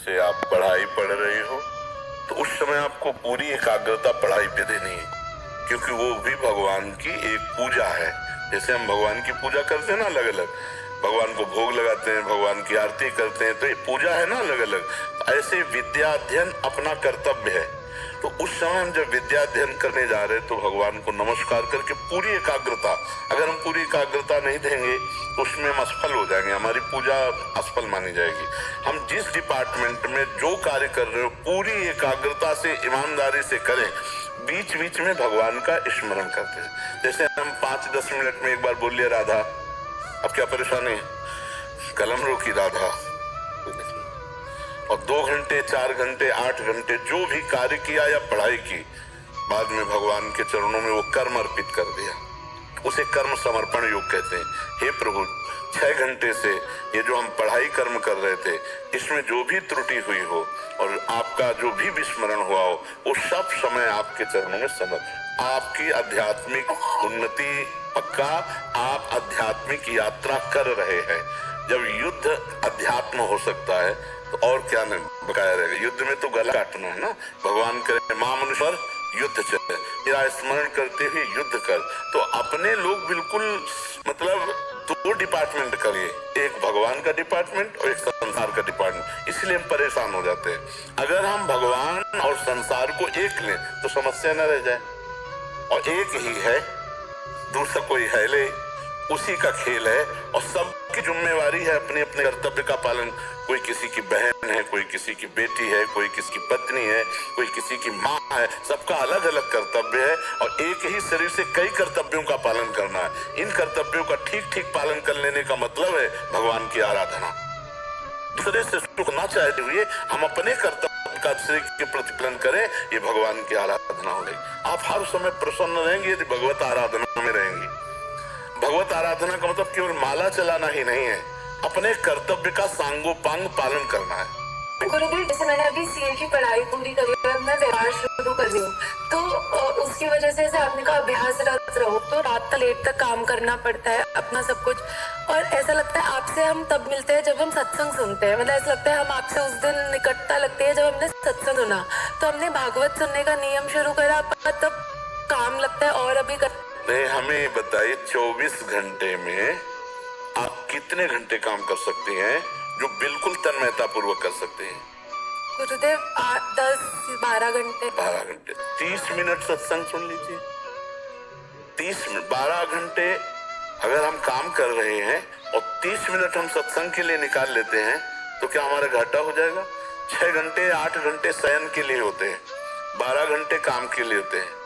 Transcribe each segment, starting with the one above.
जैसे आप पढ़ाई पढ़ रहे हो तो उस समय आपको पूरी एकाग्रता पढ़ाई पे देनी है, क्योंकि वो भी भगवान की एक पूजा है। जैसे हम भगवान की पूजा करते हैं ना, अलग अलग भगवान को भोग लगाते हैं, भगवान की आरती करते हैं, तो ये पूजा है ना अलग अलग। ऐसे विद्या अध्ययन अपना कर्तव्य है। तो उस समय हम जब विद्या अध्ययन करने जा रहे हैं तो भगवान को नमस्कार करके पूरी एकाग्रता, अगर हम पूरी एकाग्रता नहीं देंगे तो उसमें हम असफल हो जाएंगे, हमारी पूजा असफल मानी जाएगी। हम जिस डिपार्टमेंट में जो कार्य कर रहे हो पूरी एकाग्रता से, ईमानदारी से करें, बीच बीच में भगवान का स्मरण करते हैं। जैसे हम 5-10 मिनट में एक बार बोलिए राधा, अब क्या परेशानी है, कलम रोकी राधा, और 2 घंटे 4 घंटे 8 घंटे जो भी कार्य किया या पढ़ाई की, बाद में भगवान के चरणों में वो कर्म अर्पित कर दिया, उसे कर्म समर्पण योग कहते हैं। हे प्रभु, 6 घंटे से ये जो हम पढ़ाई कर्म कर रहे थे, इसमें जो भी त्रुटि हुई हो और आपका जो भी विस्मरण हुआ हो, वो सब समय आपके चरणों में समर्पित। आपकी आध्यात्मिक उन्नति पक्का, आप आध्यात्मिक यात्रा कर रहे हैं। जब युद्ध अध्यात्म हो सकता है तो और क्या बकाया रहेगा। युद्ध में तो गला काटना है ना। भगवान करे मां मनुष्य युद्ध चले, मेरा स्मरण करते हुए युद्ध कर। तो अपने लोग बिल्कुल मतलब 2 डिपार्टमेंट करिए, एक भगवान का डिपार्टमेंट और एक संसार का डिपार्टमेंट, इसलिए हम परेशान हो जाते हैं। अगर हम भगवान और संसार को एक लें तो समस्या न रह जाए, और एक ही है, दूसरा कोई है ले, उसी का खेल है, और सबकी जिम्मेवारी है अपने अपने कर्तव्य का पालन। कोई किसी की बहन है, कोई किसी की बेटी है, कोई किसी की पत्नी है, कोई किसी की माँ है, सबका अलग अलग कर्तव्य है, और एक ही शरीर से कई कर्तव्यों का पालन करना है। इन कर्तव्यों का ठीक ठीक पालन कर लेने का मतलब है भगवान की आराधना। दूसरे से सुख ना चाहते हुए हम अपने कर्तव्य का श्रेय के प्रतिपालन करें, ये भगवान की आराधना हो गई। आप हर समय प्रसन्न रहेंगे यदि भगवत आराधना में रहेंगे। भगवत आराधना का मतलब केवल माला चलाना ही नहीं है, अपने कर्तव्य का सांगोपांग पालन करना है। गुरुदेव, जैसे मैंने अभी सीए की पढ़ाई पूरी करी है, मैं व्यवहार शुरू कर रही हूँ, तो उसकी वजह से जैसे आपने कहा अभ्यासरत रहो, तो रात तक लेट तक काम करना पड़ता है अपना सब कुछ। और ऐसा लगता है आपसे हम तब मिलते हैं जब हम सत्संग सुनते हैं, मतलब ऐसा लगता है हम आपसे उस दिन निकटता लगती है जब हमने सत्संग सुना। तो हमने भागवत सुनने का नियम शुरू करा, तब काम लगता है और अभी नहीं, हमें बताइए 24 घंटे में आप कितने घंटे काम कर सकते हैं जो बिल्कुल तन्मयता पूर्वक कर सकते हैं? गुरुदेव 10-12 घंटे। 12 घंटे 30 मिनट सत्संग सुन लीजिए। 30 मिनट 12 घंटे अगर हम काम कर रहे हैं और 30 मिनट हम सत्संग के लिए निकाल लेते हैं तो क्या हमारा घाटा हो जाएगा? 6 घंटे 8 घंटे शयन के लिए होते हैं, 12 घंटे काम के लिए होते हैं,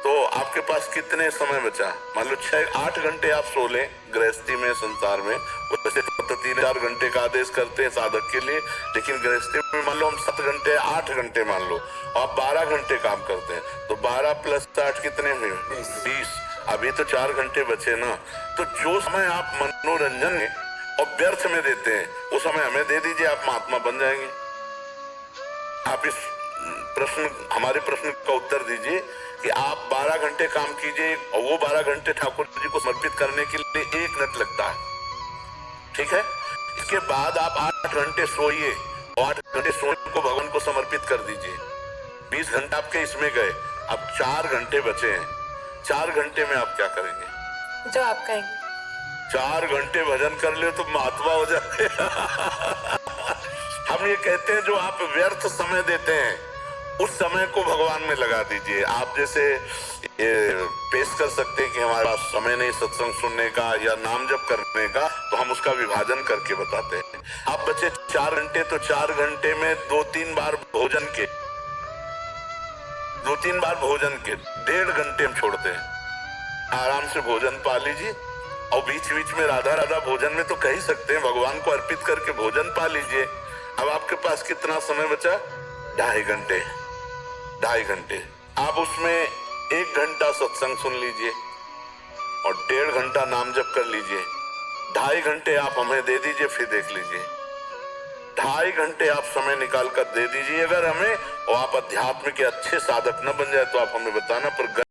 तो आपके पास कितने समय बचा? मान लो 6-8 घंटे आप सो लें गृहस्थी में, संसार में वैसे तो 3-4 घंटे का आदेश करते हैं साधक के लिए, लेकिन गृहस्थी में मान लो हम 7 घंटे 8 घंटे मान लो, और आप 12 घंटे काम करते हैं, तो 12 + 8 कितने हुए? 20। अभी तो 4 घंटे बचे ना। तो जो समय आप मनोरंजन में और व्यर्थ में देते हैं वो समय हमें दे दीजिए, आप महात्मा बन जाएंगे। आप इस हमारे प्रश्न का उत्तर दीजिए कि आप 12 घंटे काम कीजिए और वो 12 घंटे ठाकुर जी को समर्पित करने के लिए 1 मिनट लगता है, ठीक है? इसके बाद आप 8 घंटे सोइए और 8 घंटे सोने को भगवान को समर्पित कर दीजिए। 20 घंटे आपके इसमें गए, अब 4 घंटे बचे हैं। 4 घंटे में आप क्या करेंगे? जो आप कहेंगे। 4 घंटे भजन कर ले तो महात्मा हो जाए। हम ये कहते हैं जो आप व्यर्थ समय देते हैं उस समय को भगवान में लगा दीजिए। आप जैसे पेश कर सकते हैं कि हमारे पास समय नहीं सत्संग सुनने का या नाम जप करने का, तो हम उसका विभाजन करके बताते हैं। आप बचे 4 घंटे, तो 4 घंटे में 2-3 बार भोजन के 1.5 घंटे हम छोड़ते हैं। आराम से भोजन पा लीजिए, और बीच बीच में राधा राधा भोजन में तो कह ही सकते हैं, भगवान को अर्पित करके भोजन पा लीजिए। अब आपके पास कितना समय बचा? 2.5 घंटे। आप उसमें 1 घंटा सत्संग सुन लीजिए और 1.5 घंटा नाम जप कर लीजिए। 2.5 घंटे आप हमें दे दीजिए, फिर देख लीजिए। 2.5 घंटे आप समय निकाल कर दे दीजिए अगर हमें, और आप अध्यात्म के अच्छे साधक न बन जाए तो आप हमें बताना, पर